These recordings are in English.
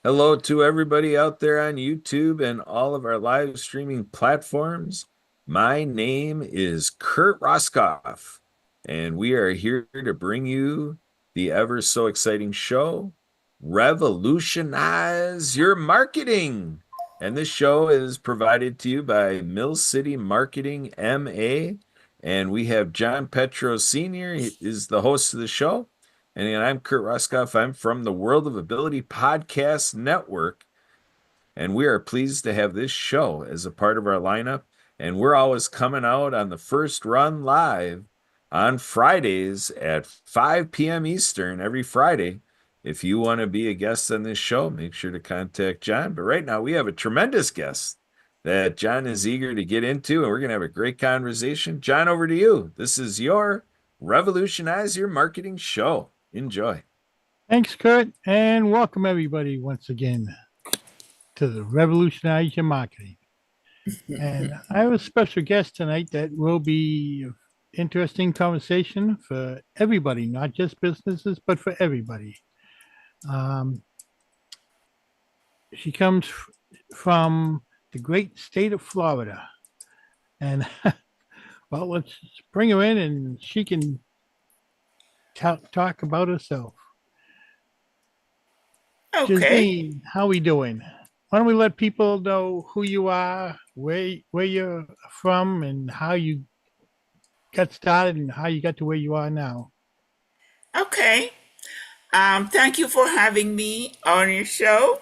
Hello to everybody out there on YouTube and all of our live streaming platforms. My name is Kurt Roskoff, and we are here to bring you the ever so exciting show, Revolutionize Your Marketing. And this show is provided to you by Mill City Marketing MA. And we have John Petro Sr. He is the host of the show. And I'm Kurt Roskoff. I'm from the World of Ability Podcast Network, and we are pleased to have this show as a part of our lineup. And we're always coming out on the first run live on Fridays at 5 p.m. Eastern every Friday. If you want to be a guest on this show, make sure to contact John. But right now, we have a tremendous guest that John is eager to get into, and we're going to have a great conversation. John, over to you. This is your Revolutionize Your Marketing show. Enjoy. Thanks, Kurt, and welcome everybody once again to the Revolutionize Your Marketing. And I have a special guest tonight that will be interesting conversation for everybody, not just businesses, but for everybody. She comes from the great state of Florida, and well, let's bring her in, and she can talk about herself. Okay. Gezrine, how we doing? Why don't we let people know who you are, where you're from, and how you got started, and how you got to where you are now? Okay. Thank you for having me on your show.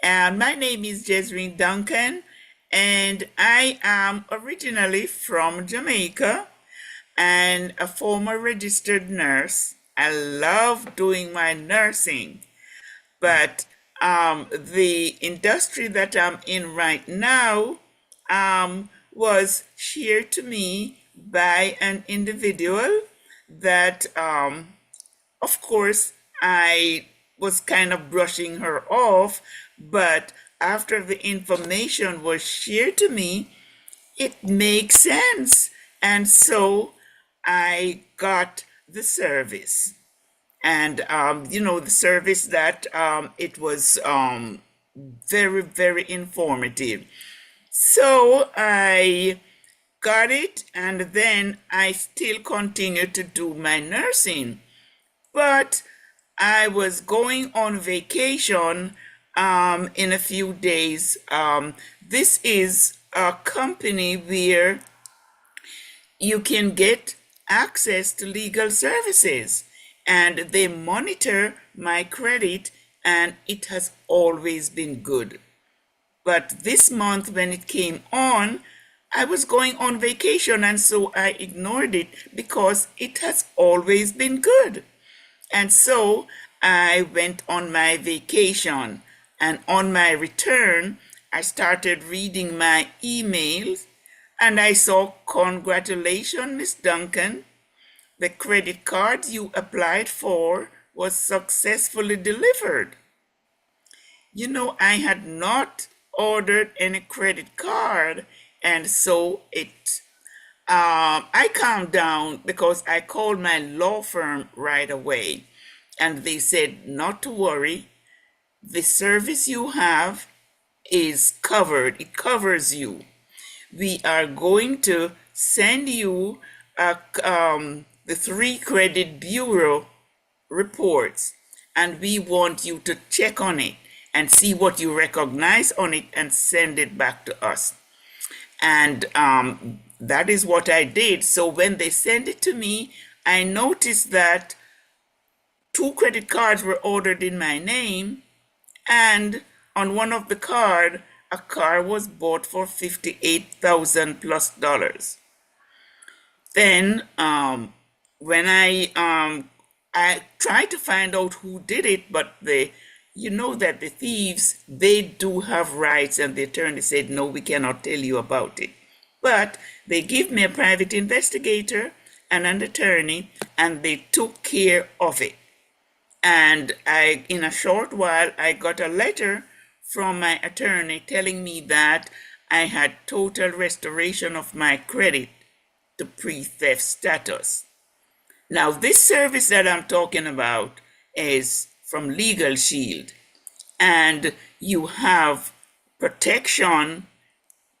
And my name is Gezrine Duncan, and I am originally from Jamaica and a former registered nurse. I love doing my nursing, but the industry that I'm in right now was shared to me by an individual that, of course, I was kind of brushing her off, but after the information was shared to me, it makes sense. And so I got the service. And, the service that it was very, very informative. So I got it, and then I still continued to do my nursing. But I was going on vacation in a few days. This is a company where you can get access to legal services, and they monitor my credit, and it has always been good. But this month, when it came on, I was going on vacation, and so I ignored it because it has always been good. And so I went on my vacation, and on my return, I started reading my emails, and I saw, "Congratulations, Miss Duncan. The credit card you applied for was successfully delivered." I had not ordered any credit card, and so I calmed down because I called my law firm right away, and they said not to worry. The service you have is covered. It covers you. We are going to send you the 3 credit bureau reports, and we want you to check on it and see what you recognize on it and send it back to us. And that is what I did. So when they sent it to me, I noticed that 2 credit cards were ordered in my name, and on one of the card, a car was bought for $58,000 plus dollars. Then when I tried to find out who did it, but that the thieves, they do have rights, and the attorney said, "No, we cannot tell you about it." But they give me a private investigator and an attorney, and they took care of it. And in a short while, I got a letter from my attorney telling me that I had total restoration of my credit to pre-theft status. Now, this service that I'm talking about is from Legal Shield. and you have protection,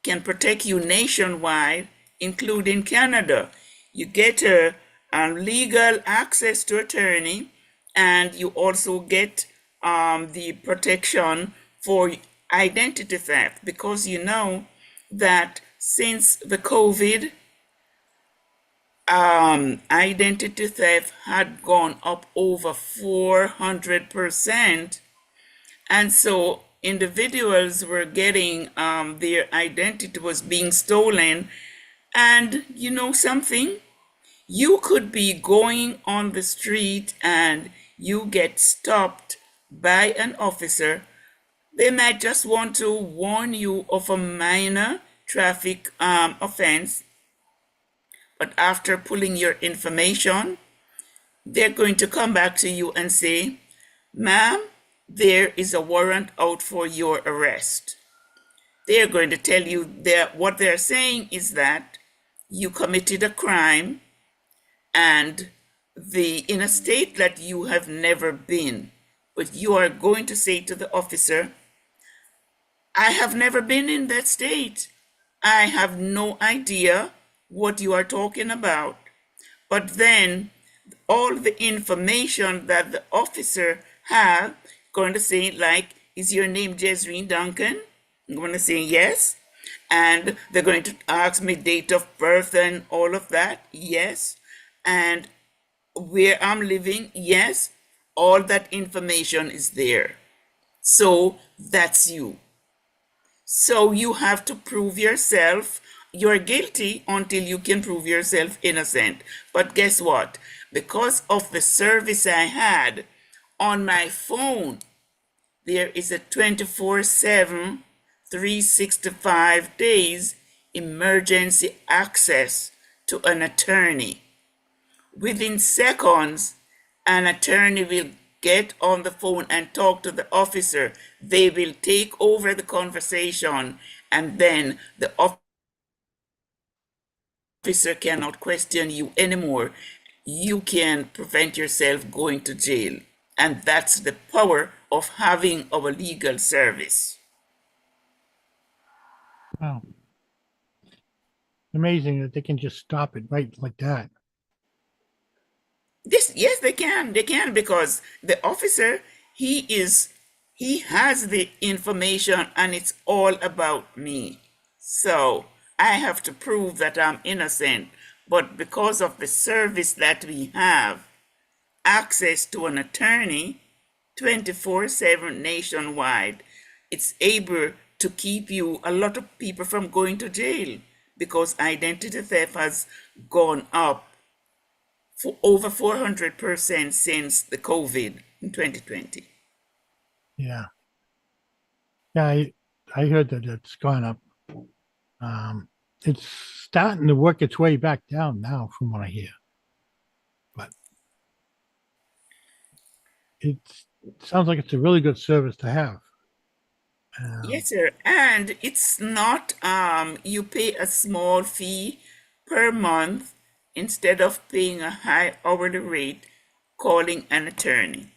can protect you nationwide, including Canada. You get a legal access to attorney, and you also get the protection for identity theft, because you know that since the COVID, identity theft had gone up over 400%. And so individuals were getting their identity was being stolen. And you know something? You could be going on the street and you get stopped by an officer. They might just want to warn you of a minor traffic offense, but after pulling your information, they're going to come back to you and say, ma'am, there is a warrant out for your arrest. They're going to tell you that what they're saying is that you committed a crime and in a state that you have never been. But you are going to say to the officer, I have never been in that state. I have no idea what you are talking about. But then all the information that the officer have going to say, like, is your name Gezrine Duncan? I'm going to say yes. And they're going to ask me date of birth and all of that. Yes. And where I'm living. Yes. All that information is there. So that's you. So you have to prove yourself. You're guilty until you can prove yourself innocent. But guess what? Because of the service I had on my phone, there is a 24/7, 365 days emergency access to an attorney. Within seconds, an attorney will get on the phone and talk to the officer. They will take over the conversation, and then the officer cannot question you anymore. You can prevent yourself going to jail. And that's the power of having our legal service. Wow. Amazing that they can just stop it right like that. Yes, they can. They can, because the officer, he has the information and it's all about me. So I have to prove that I'm innocent. But because of the service that we have, access to an attorney 24/7 nationwide, it's able to keep a lot of people from going to jail, because identity theft has gone up for over 400% since the COVID in 2020. Yeah. Yeah, I heard that it's gone up. It's starting to work its way back down now, from what I hear. But it sounds like it's a really good service to have. Yes, sir. And it's not, you pay a small fee per month instead of paying a high hourly rate calling an attorney.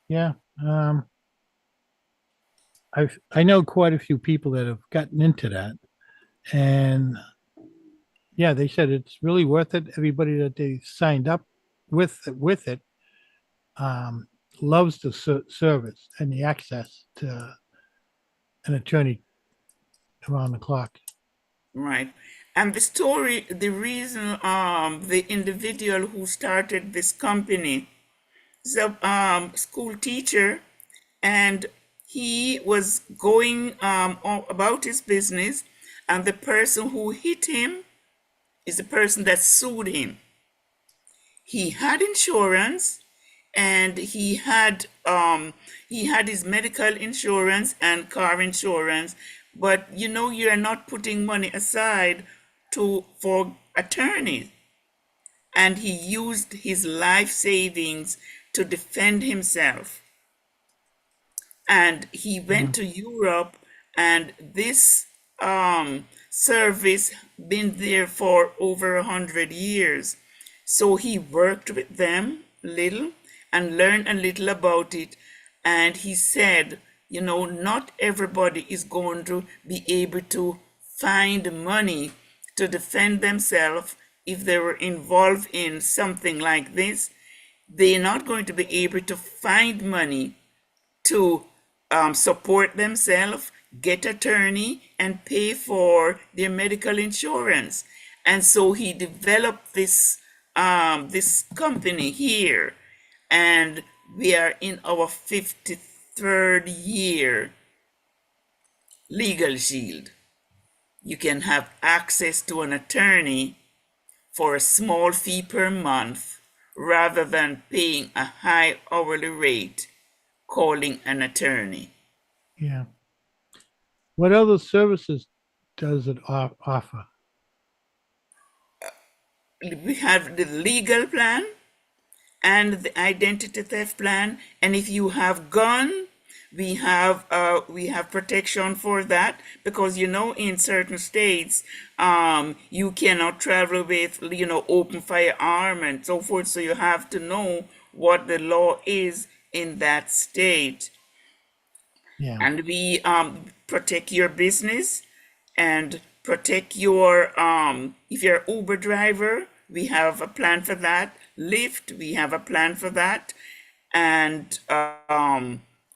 Yeah. I know quite a few people that have gotten into that, and yeah, they said it's really worth it. Everybody that they signed up with it loves the service and the access to an attorney around the clock. Right. And the reason the individual who started this company is a school teacher, and he was going about his business, and the person who hit him is the person that sued him. He had insurance, and he had his medical insurance and car insurance, but you're not putting money aside for attorneys. And he used his life savings to defend himself. And he went to Europe, and this service been there for over 100 years. So he worked with them little, and learn a little about it. And he said, not everybody is going to be able to find money to defend themselves if they were involved in something like this. They're not going to be able to find money to support themselves, get attorney, and pay for their medical insurance. And so he developed this company here, and we are in our 53rd year. Legal Shield. You can have access to an attorney for a small fee per month rather than paying a high hourly rate calling an attorney. Yeah. What other services does it offer? We have the legal plan and the identity theft plan, and if you have gun, we have protection for that, because in certain states you cannot travel with open firearm and so forth, so you have to know what the law is in that state. Yeah. And we protect your business and protect your if you're an Uber driver, we have a plan for that. Lyft, we have a plan for that. And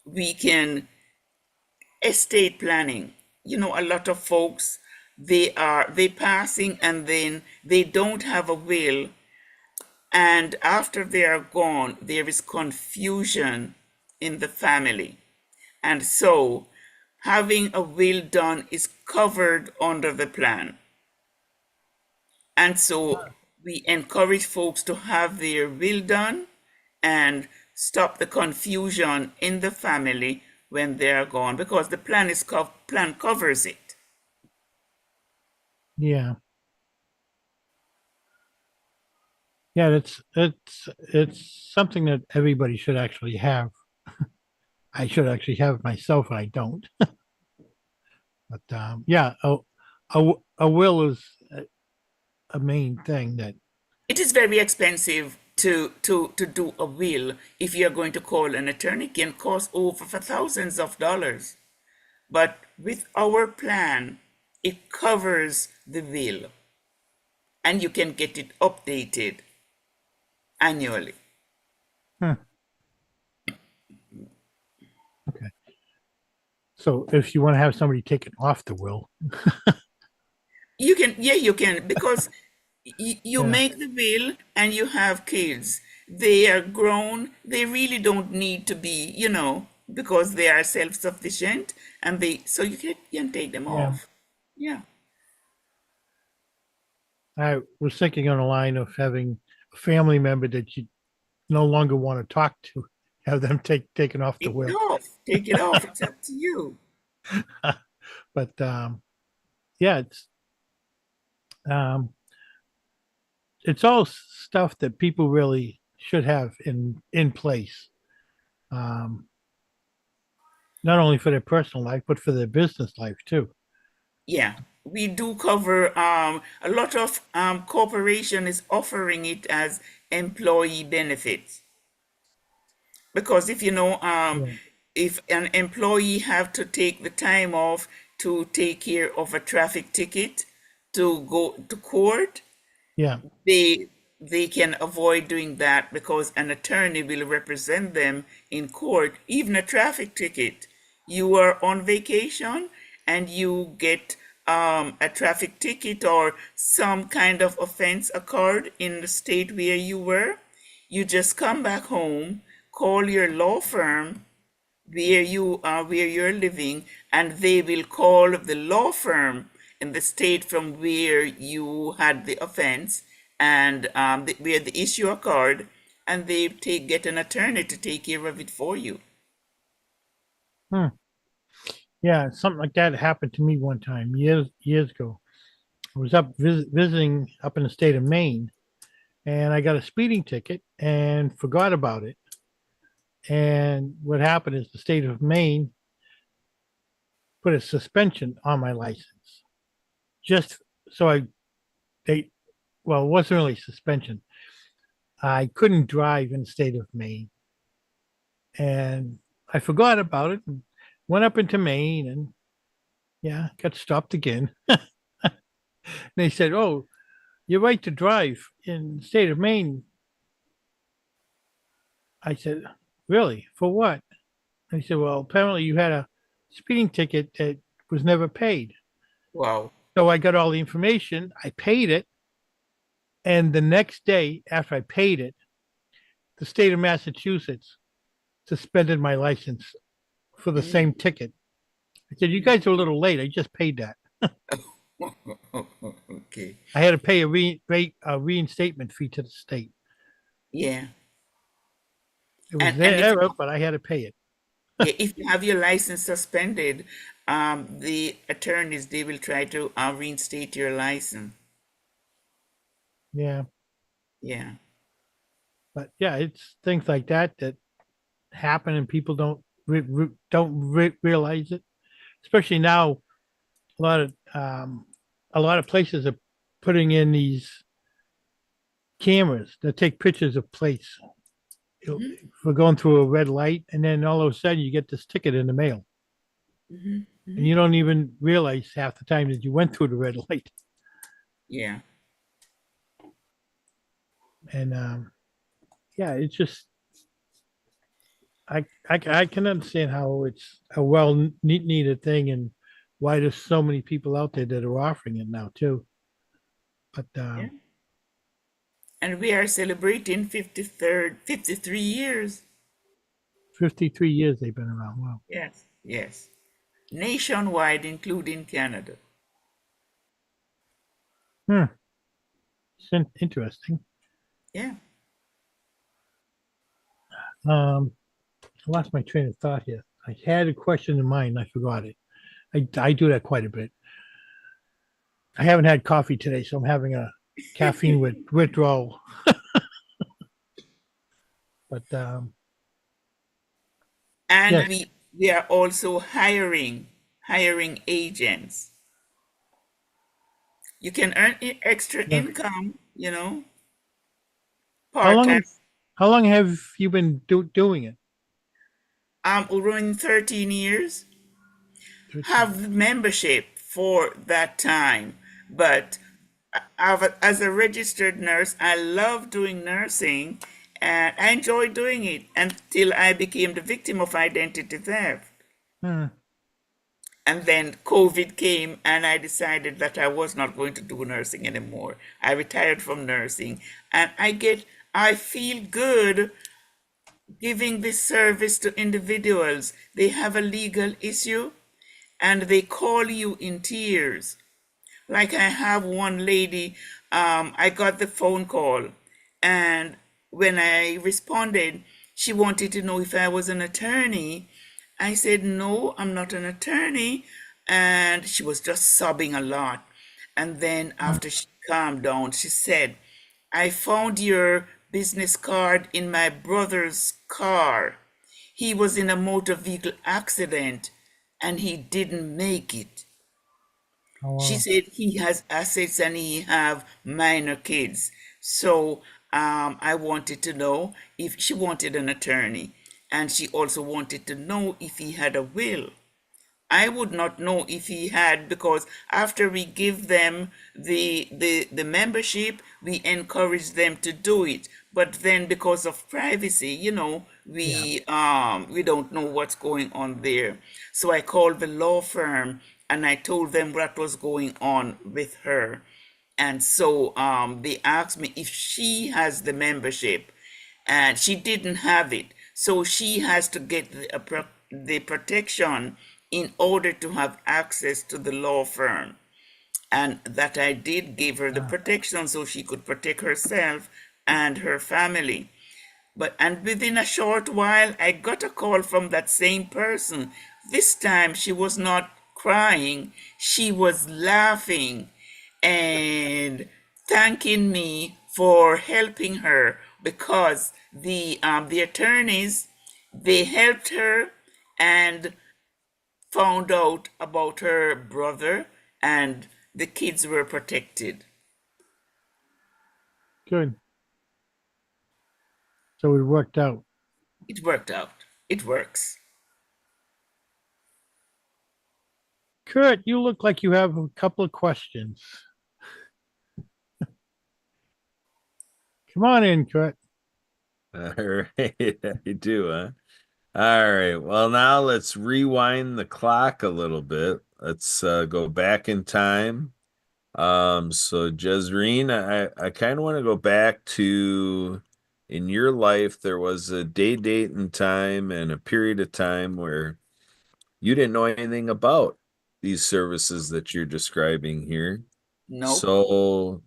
we can estate planning. A lot of folks, they passing and then they don't have a will, and after they are gone there is confusion in the family. And so having a will done is covered under the plan. And so we encourage folks to have their will done and stop the confusion in the family when they are gone, because the plan covers it. Yeah. Yeah, it's something that everybody should actually have. I should actually have it myself, and I don't. But yeah, a will is a main thing that. It is very expensive to do a will. If you're going to call an attorney, it can cost over for thousands of dollars. But with our plan, it covers the will, and you can get it updated annually. Okay. So if you want to have somebody take it off the will, You can, because you Yeah. make the will and you have kids. They are grown. They really don't need to be, because they are self-sufficient, and so you can take them Yeah. off. Yeah. I was thinking on the line of having a family member that you no longer want to talk to, have them taken off the Take it will. off. Take it off. It's up to you. But yeah, um, it's all stuff that people really should have in place, um, not only for their personal life but for their business life too. Yeah. We do cover a lot of corporation is offering it as employee benefits. Because Yeah, if an employee have to take the time off to take care of a traffic ticket to go to court, yeah, they can avoid doing that because an attorney will represent them in court. Even a traffic ticket, you are on vacation and you get a traffic ticket or some kind of offense occurred in the state where you were, you just come back home, call your law firm where you are, where you're living, and they will call the law firm in the state from where you had the offense and where the issue occurred, and they get an attorney to take care of it for you. hmm. Yeah. Something like that happened to me one time years ago. I was up visiting up in the state of Maine, and I got a speeding ticket and forgot about it. And what happened is the state of Maine put a suspension on my license, just so they well, it wasn't really suspension. I couldn't drive in the state of Maine and I forgot about it and went up into Maine and yeah, got stopped again. They said, "Oh, you're right to drive in the state of Maine." I said, "Really? For what?" They said, "Well, apparently you had a speeding ticket that was never paid." Wow. So I got all the information. I paid it, and the next day after I paid it, the state of Massachusetts suspended my license for the Mm. same ticket. I said, "You guys are a little late. I just paid that." Okay. I had to pay a reinstatement fee to the state. Yeah. It was And their error, but I had to pay it. yeah, if you have your license suspended, the attorneys they will try to reinstate your license. Yeah, Yeah. but yeah, it's things like that that happen, and people don't realize it. Especially now, a lot of um, a lot of places are putting in these cameras that take pictures of plates Hmm. for going through a red light, and then all of a sudden you get this ticket in the mail, Hmm. and Hmm. you don't even realize half the time that you went through the red light. Yeah. And yeah, it's just I can understand how it's a needed thing, and why there's so many people out there that are offering it now too. But Yeah. And we are celebrating 53 years. 53 years they've been around. Wow. Yes. Yes. Nationwide, including Canada. Hmm. Interesting. Yeah. Um, I lost my train of thought here. I had a question in mind. I forgot it. I do that quite a bit. I haven't had coffee today, so I'm having a caffeine withdrawal. But And yes, we are also hiring agents. You can earn extra yeah. income, How part time. long how long have you been doing it? I'm running 13 years. 13. Have membership for that time, but as a registered nurse, I love doing nursing and I enjoy doing it until I became the victim of identity theft. Hmm. And then COVID came, and I decided that I was not going to do nursing anymore. I retired from nursing, and I feel good giving this service to individuals. They have a legal issue, and they call you in tears. Like I have one lady, I got the phone call, and when I responded, she wanted to know if I was an attorney. I said, no, I'm not an attorney. And she was just sobbing a lot. And then Hmm. after she calmed down, she said, I found your business card in my brother's car. He was in a motor vehicle accident and he didn't make it. Oh She wow. said he has assets and he have minor kids. So I wanted to know if she wanted an attorney, and she also wanted to know if he had a will. I would not know if he had, because after we give them the membership, we encourage them to do it. But then because of privacy, Yeah. we don't know what's going on there. So I called the law firm and I told them what was going on with her. And so they asked me if she has the membership, and she didn't have it. So she has to get the protection in order to have access to the law firm. And that I did give her the Ah, protection so she could protect herself and her family. And within a short while, I got a call from that same person. This time she was not crying, she was laughing and thanking me for helping her, because the attorneys, they helped her and found out about her brother, and the kids were protected. good. So it worked out. It worked out. it works. Kurt, you look like you have a couple of questions. Come on in, Kurt. All right, I do, huh? All right. Well, now let's rewind the clock a little bit. Let's go back in time. So Jezreen, I kind of want to go back to in your life, there was a day, date, and time, and a period of time where you didn't know anything about these services that you're describing here. Nope. So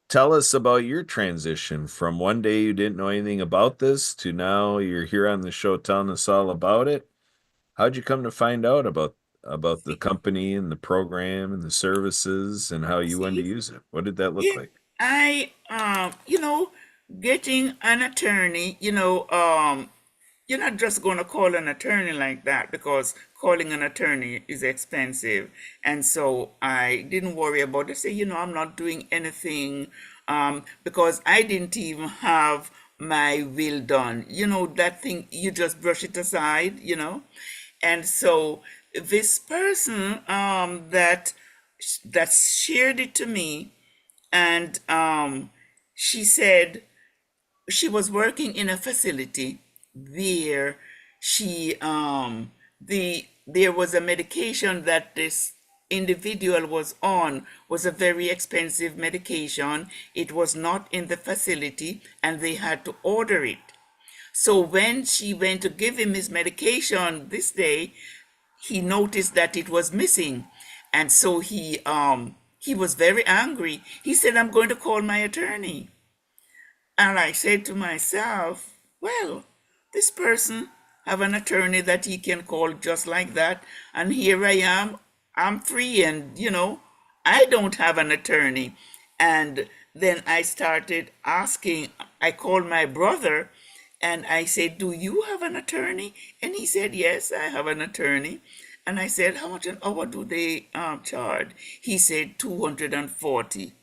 tell us about your transition from one day you didn't know anything about this to now you're here on the show telling us all about it. How'd you come to find out about the company and the program and the services and how you wanted to See, use it? What did that look yeah, like? I getting an attorney, you're not just going to call an attorney like that because calling an attorney is expensive. And so I didn't worry about it. Say, I'm not doing anything because I didn't even have my will done. That thing, you just brush it aside. And so this person that shared it to me, and she said, she was working in a facility where there was a medication that this individual was a very expensive medication. It was not in the facility and they had to order it. So when she went to give him his medication this day, he noticed that it was missing, and so he was very angry. He said, "I'm going to call my attorney." And I said to myself, well, this person have an attorney that he can call just like that. And here I am, I'm free, and I don't have an attorney. And then I started asking, I called my brother and I said, do you have an attorney? And he said, yes, I have an attorney. And I said, how much an hour do they charge? He said 240.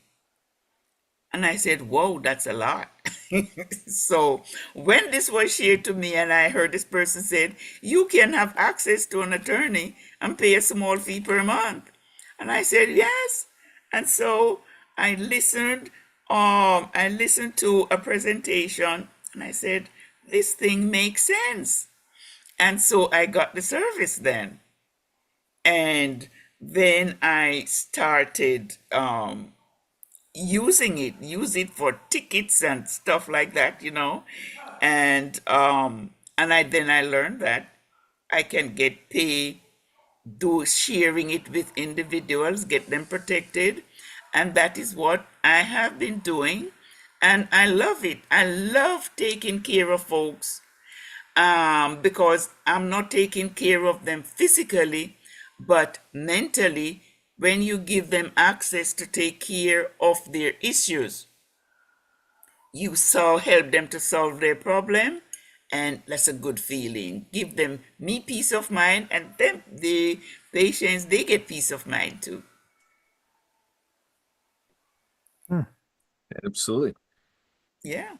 And I said, whoa, that's a lot. So when this was shared to me and I heard this person said, you can have access to an attorney and pay a small fee per month. And I said, yes. And so I listened to a presentation and I said, this thing makes sense. And so I got the service then. And then I started use it for tickets and stuff like that. And I learned that I can get pay, do sharing it with individuals, get them protected, and that is what I have been doing, and I love it. I love taking care of folks, because I'm not taking care of them physically, but mentally. When you give them access to take care of their issues, you help them to solve their problem, and that's a good feeling. Give them me peace of mind, and them the patients, they get peace of mind too. Hmm. Absolutely. Yeah.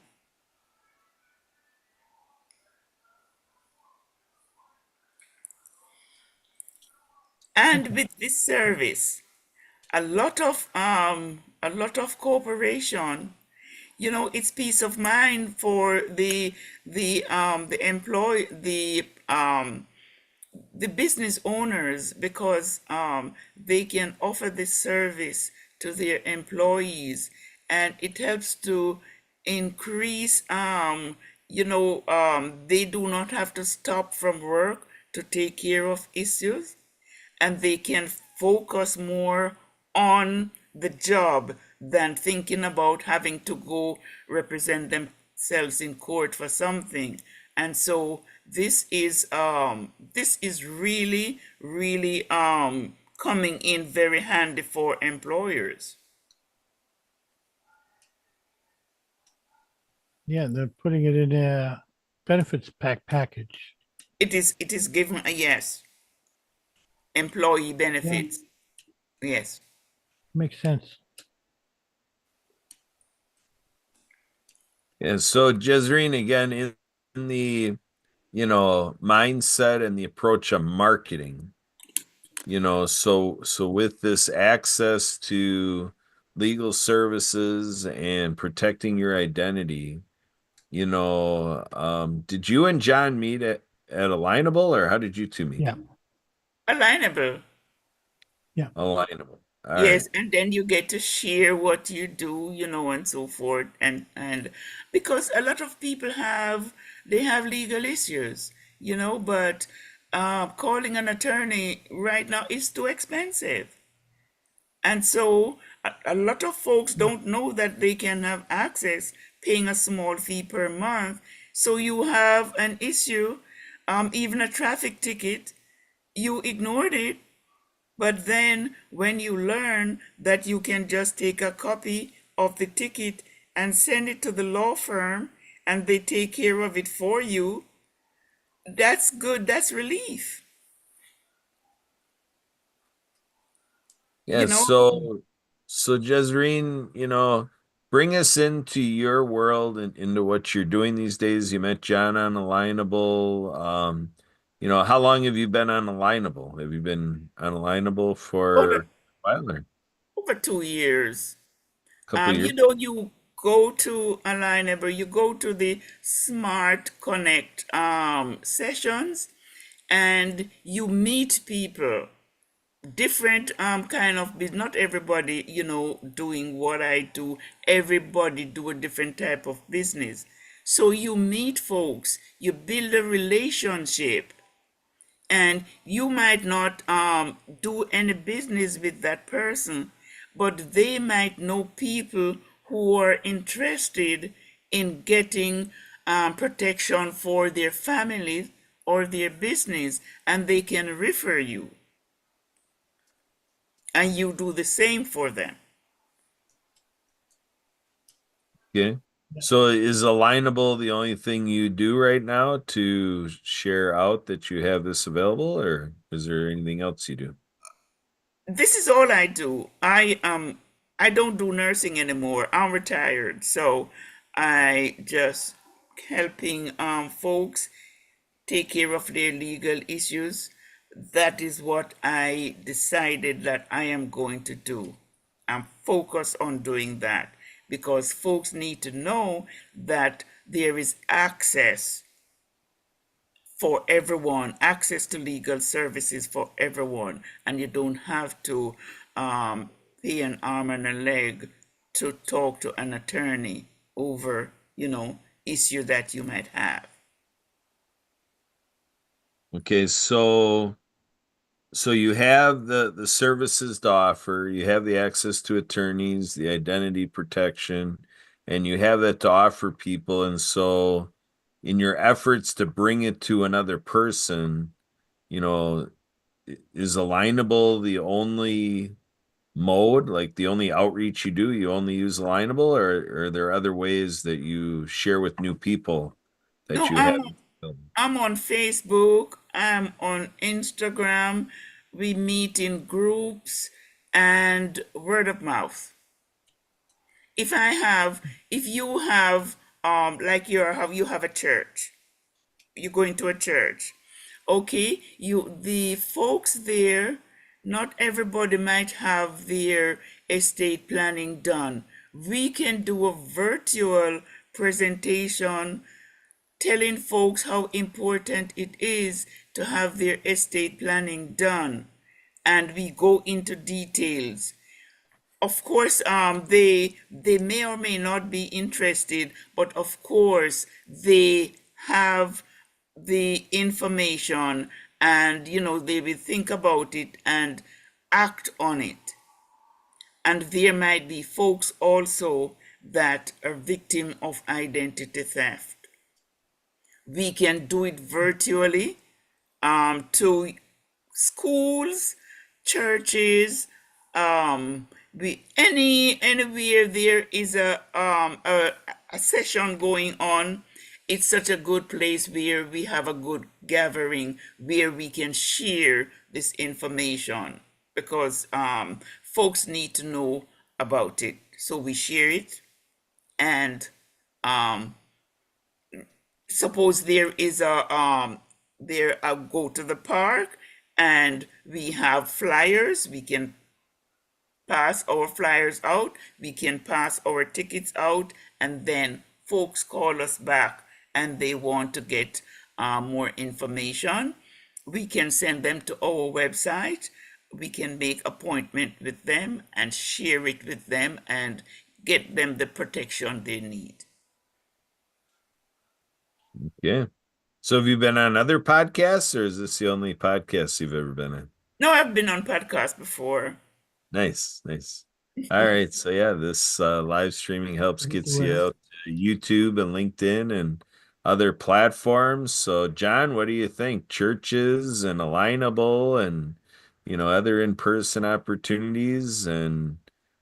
And Okay. with this service, a lot of cooperation. It's peace of mind for the business owners, because they can offer this service to their employees, and it helps to increase, they do not have to stop from work to take care of issues, and they can focus more on the job than thinking about having to go represent themselves in court for something. And so this is really, really coming in very handy for employers. Yeah, they're putting it in a benefits package. It is given a yes, employee Yeah, benefits. Yes. makes sense. And so Jezreen again in the mindset and the approach of marketing. So with this access to legal services and protecting your identity, did you and John meet at Alignable, or how did you two meet? Yeah. Alignable. Yeah. Alignable. All right. Yes, and then you get to share what you do, and so forth. And because a lot of people they have legal issues, but calling an attorney right now is too expensive. And so a lot of folks don't know that they can have access paying a small fee per month. So you have an issue, even a traffic ticket, you ignored it, but then when you learn that you can just take a copy of the ticket and send it to the law firm and they take care of it for you, that's good. That's relief. Yeah, You know, so Jezreen, bring us into your world and into what you're doing these days. You met John on Alignable. How long have you been on Alignable? Have you been on Alignable for over a while or a over 2 years. couple of years? You go to Alignable, you go to the Smart Connect sessions, and you meet people, different kind of business. Not everybody, doing what I do. Everybody do a different type of business. So you meet folks, you build a relationship, and you might not do any business with that person, but they might know people who are interested in getting protection for their families or their business, and they can refer you, and you do the same for them. Okay. So is Alignable the only thing you do right now to share out that you have this available, or is there anything else you do? This is all I do. I don't do nursing anymore. I'm retired, so I just helping folks take care of their legal issues. That is what I decided that I am going to do. I'm focused on doing that because folks need to know that there is access for everyone, access to legal services for everyone, and you don't have to um, pay an arm and a leg to talk to an attorney over, issue that you might have. Okay, so you have the services to offer, you have the access to attorneys, the identity protection, and you have that to offer people. And so in your efforts to bring it to another person, you know, is Alignable the only mode, like the only outreach you do? You only use Alignable, or are there other ways that you share with new people that No, you have? I'm on Facebook, I'm on Instagram, we meet in groups and word of mouth. If you have like you have a church, you go into a church, okay, the folks there, not everybody might have their estate planning done. We can do a virtual presentation telling folks how important it is to have their estate planning done, and we go into details. Of course, they may or may not be interested, but of course they have the information, and they will think about it and act on it. And there might be folks also that are victim of identity theft. We can do it virtually, to schools, churches, anywhere there is a session going on. It's such a good place where we have a good gathering where we can share this information, because folks need to know about it. So we share it, and um, suppose there is a go to the park and we have flyers, we can pass our flyers out, we can pass our tickets out, and then folks call us back and they want to get more information. We can send them to our website. We can make appointment with them and share it with them and get them the protection they need. Yeah. So have you been on other podcasts, or is this the only podcast you've ever been on? No, I've been on podcasts before. Nice, nice. All right. So yeah, this live streaming helps Get the gets word you out. out to YouTube and LinkedIn and other platforms. So John, what do you think? Churches and Alignable and other in-person opportunities and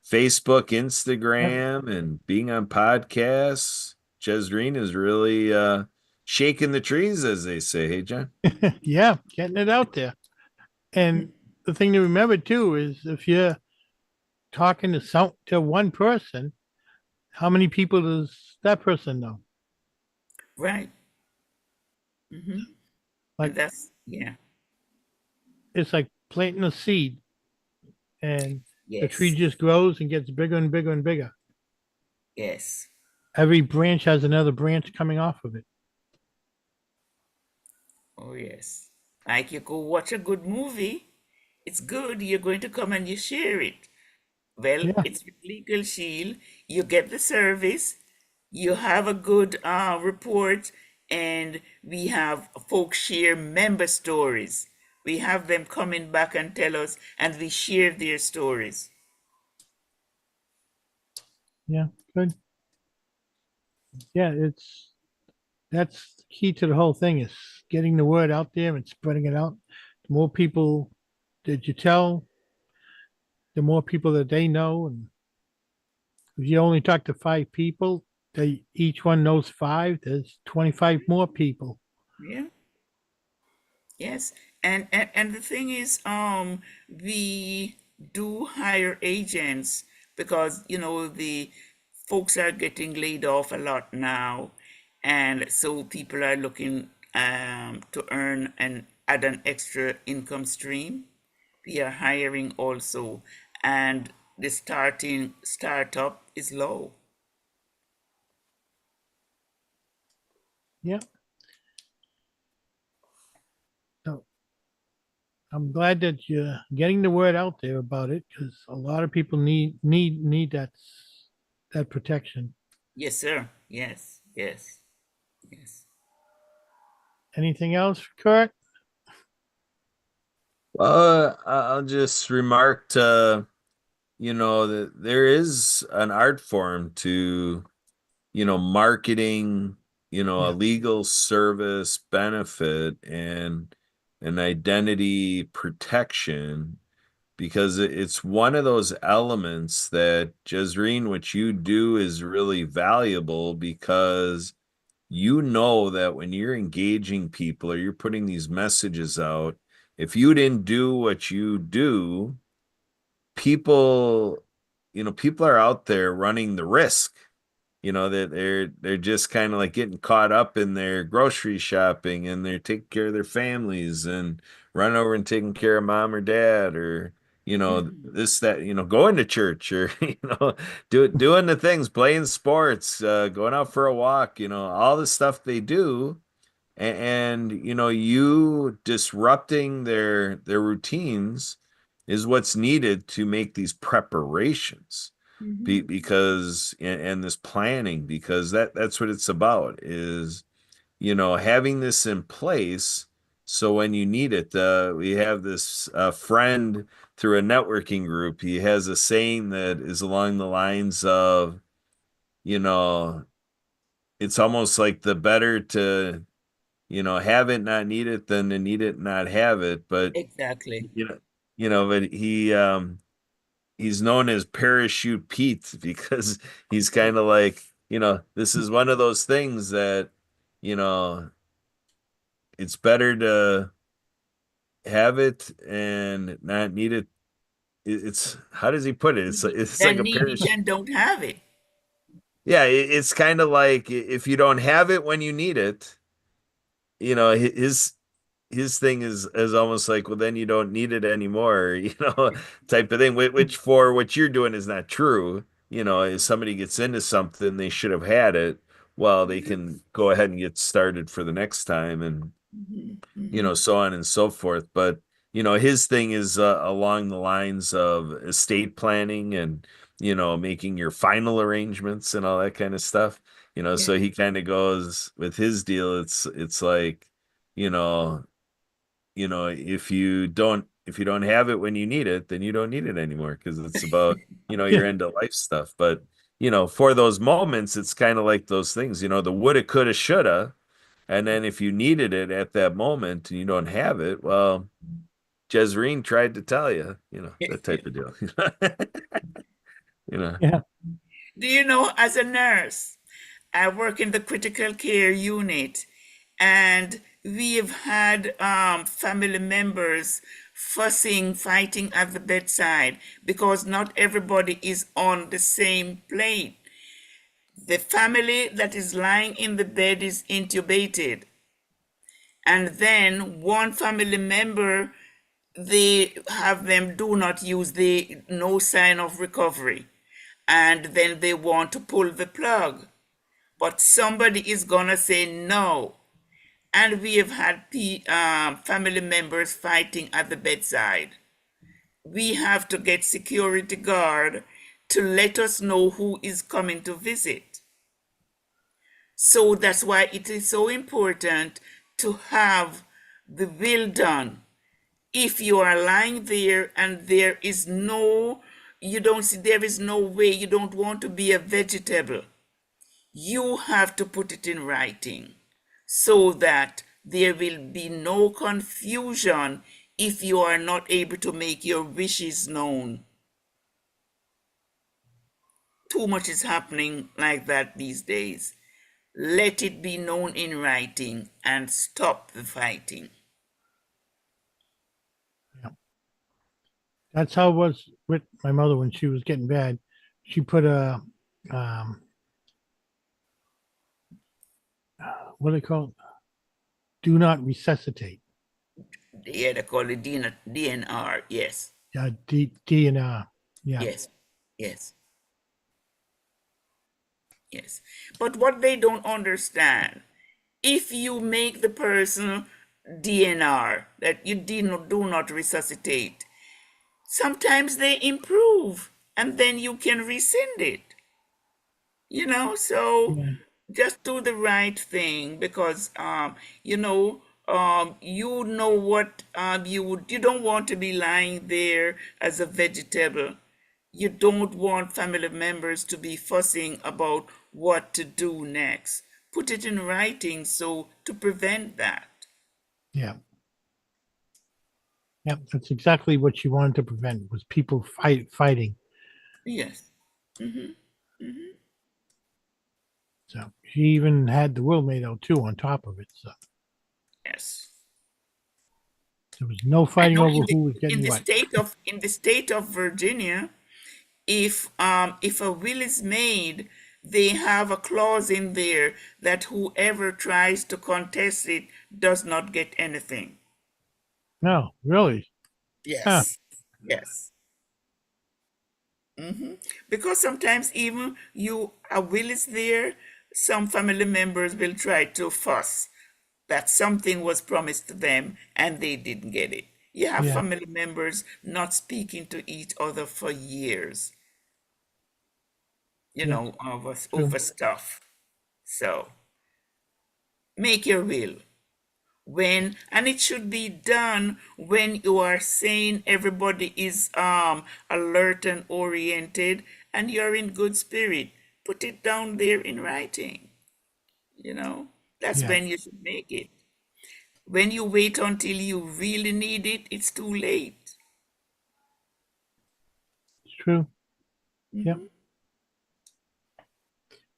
Facebook, Yep. Instagram, and being on podcasts. Gezrine is really shaking the trees, as they say. Hey, John. Yeah, getting it out there. And the thing to remember too is if you're talking to one person, how many people does that person know? Right. Hmm. Like And that's, yeah. it's like planting a seed, and the tree Yes. just grows and gets bigger and bigger and bigger. Yes. Every branch has another branch coming off of it. Oh, yes. Like you go watch a good movie, it's good, you're going to come and you share it. Well, Yeah, it's with Legal Shield. You get the service, you have a good report, and we have folks share member stories. We have them coming back and tell us, and we share their stories. yeah, good. Yeah, that's the key to the whole thing is getting the word out there and spreading it out. The more people that you tell, the more people that they know. And if you only talk to five people, they each one knows five. There's 25 more people. Yeah. Yes, and the thing is, we do hire agents because the folks are getting laid off a lot now, and so people are looking to earn and add an extra income stream. We are hiring also, and the startup is low. Yeah. So I'm glad that you're getting the word out there about it because a lot of people need that protection. Yes, sir. Yes, yes, yes. Anything else, Kurt? Well, I'll just remark that there is an art form to, marketing, a Yeah. legal service benefit and an identity protection because it's one of those elements that Jezreen, what you do is really valuable because you know that when you're engaging people or you're putting these messages out, if you didn't do what you do, people, people are out there running the risk, that they're just kind of like getting caught up in their grocery shopping and they're taking care of their families and run over and taking care of mom or dad or Mhm. this that going to church or doing the things, playing sports, going out for a walk, all the stuff they do, and you disrupting their routines is what's needed to make these preparations Mhm. because and this planning because that's what it's about is having this in place so when you need it. We have this friend through a networking group. He has a saying that is along the lines of you know it's almost like the better to have it, not need it, than to need it, not have it. But Exactly. you know, but he's known as Parachute Pete because he's kind of like, this is one of those things that, you know, it's better to have it and not need it. It's how does he put it? It's like Then a need it parachute. and don't have it. Yeah, it's kind of like if you don't have it when you need it, his thing is almost like, well, then you don't need it anymore, type of thing. Which for what you're doing is not true. If somebody gets into something, they should have had it. Well, they can go ahead and get started for the next time, and Mhm, mhm. so on and so forth. But, his thing is along the lines of estate planning and, making your final arrangements and all that kind of stuff. Yeah. So he kind of goes with his deal. It's like, you know, if you don't have it when you need it, then you don't need it anymore because it's about, Yeah. your end of life stuff. But, for those moments, it's kind of like those things, the woulda, coulda, shoulda. And then if you needed it at that moment and you don't have it, well, Gezrine tried to tell you, that type of deal. You know. Yeah. Do you know, as a nurse, I work in the critical care unit, and we've had family members fussing, fighting at the bedside because not everybody is on the same plate. The family that is lying in the bed is intubated, and then one family member, they have them do not use the no sign of recovery, and then they want to pull the plug, but somebody is gonna say no. And we have had family members fighting at the bedside. We have to get security guard to let us know who is coming to visit. So that's why it is so important to have the will done. If you are lying there and there is no, you don't see, there is no way, you don't want to be a vegetable, you have to put it in writing so that there will be no confusion if you are not able to make your wishes known. Too much is happening like that these days. Let it be known in writing and stop the fighting. Yeah. That's how it was with my mother when she was getting bad. She put a um what do they call it? Do not resuscitate. Yeah, they call it DNR. Yes, DNR. Yeah. yes, yes, yes. But what they don't understand, if you make the person DNR, that you do not resuscitate, sometimes they improve and then you can rescind it. So Yeah. just do the right thing because you know what, you don't want to be lying there as a vegetable. You don't want family members to be fussing about what to do next. Put it in writing so to prevent that. Yeah. Yeah. That's exactly what she wanted to prevent was people fighting. Yes. Hmm. Hmm. So she even had the will made out too on top of it. So Yes. there was no I fighting know over in the who was in getting the what. state of Virginia, if a will is made, they have a clause in there that whoever tries to contest it does not get anything. No, really. Huh. Yes. Yes. Hmm. Because sometimes even a will is there, some family members will try to fuss that something was promised to them and they didn't get it. You have Yeah. family members not speaking to each other for years, Yeah. over True. stuff. So make your will when, and it should be done when you are saying everybody is alert and oriented and you're in good spirit. Put it down there in writing. You know, that's Yeah. when you should make it. When you wait until you really need it, it's too late. It's true. Yeah. Mhm.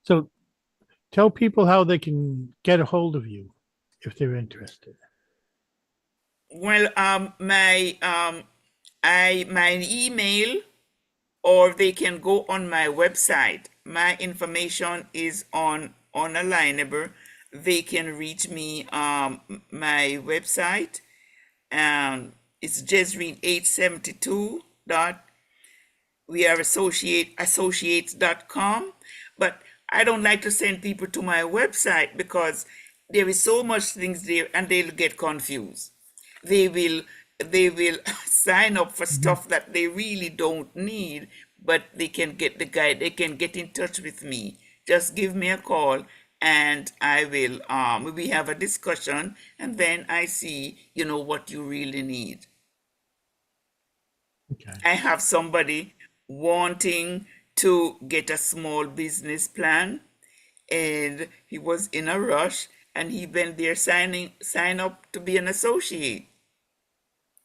So tell people how they can get a hold of you if they're interested. Well, my email, or they can go on my website, my information is unalignable, they can reach me my website. It's Gezrine872 dot we are associates.com. But I don't like to send people to my website because there is so much things there and they'll get confused. They will sign up for stuff that they really don't need, but they can get the guide, they can get in touch with me. Just give me a call and I will we have a discussion, and then I see what you really need. Okay. I have somebody wanting to get a small business plan, and he was in a rush, and he went there sign up to be an associate.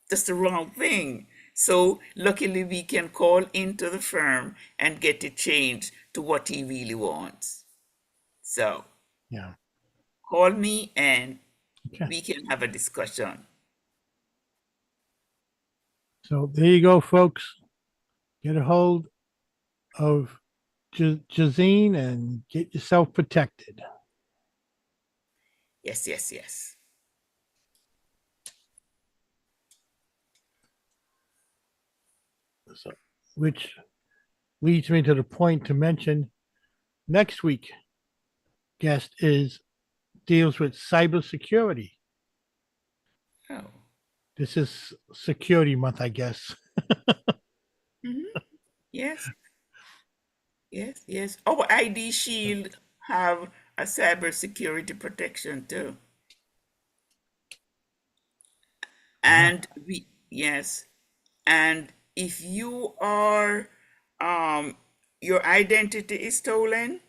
That's the wrong thing. So luckily we can call into the firm and get it changed to what he really wants. So Yeah. call me and Okay. we can have a discussion. So there you go, folks. Get a hold of Gezrine and get yourself protected. Yes, yes, yes. So, which leads me to the point to mention next week guest deals with cybersecurity. Oh. This is security month, I guess. Yes, yes, yes. Our ID Shield have a cybersecurity protection too. And yes, and if you are your identity is stolen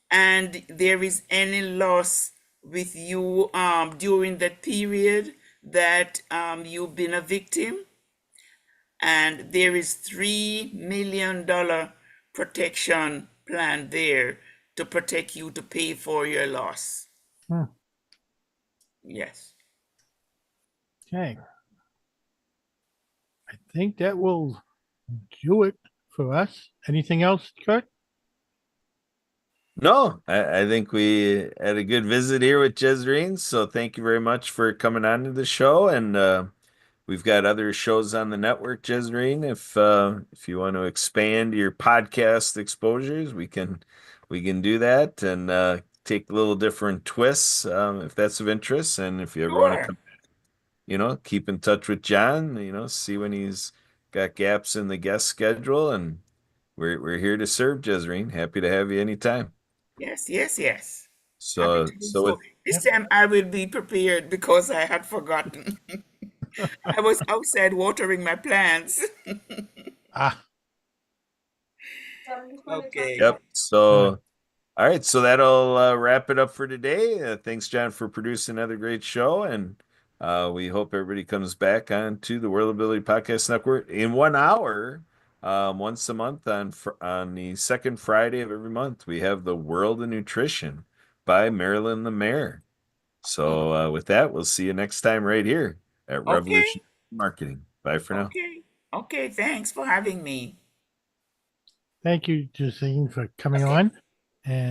and there is any loss with you during that period that you've been a victim, and there is $3 million protection plan there to protect you, to pay for your loss. Yes. Okay. I think that will do it for us. Anything else, Kurt? No, I think we had a good visit here with Gezrine. So thank you very much for coming on to the show. And we've got other shows on the network, Gezrine. If you want to expand your podcast exposures, we can do that and take a little different twists if that's of interest. And if you ever want to Sure. come, keep in touch with John, see when he's got gaps in the guest schedule. And we're here to serve, Gezrine. Happy to have you anytime. Yes, yes, yes. Happy So to do so so. with This Yep. time I will be prepared because I had forgotten. I was outside watering my plants. Ah, Okay. Yep. all right. So all right, so that'll wrap it up for today. Thanks, John, for producing another great show, and we hope everybody comes back on to the World Ability Podcast Network in 1 hour, once a month on the second Friday of every month. We have the World of Nutrition by Marilyn the Mayor. So with that, we'll see you next time right here at Okay. Revolution Marketing. Bye for now. Okay. Okay. Thanks for having me. Thank you, Justine, for coming Okay. on. And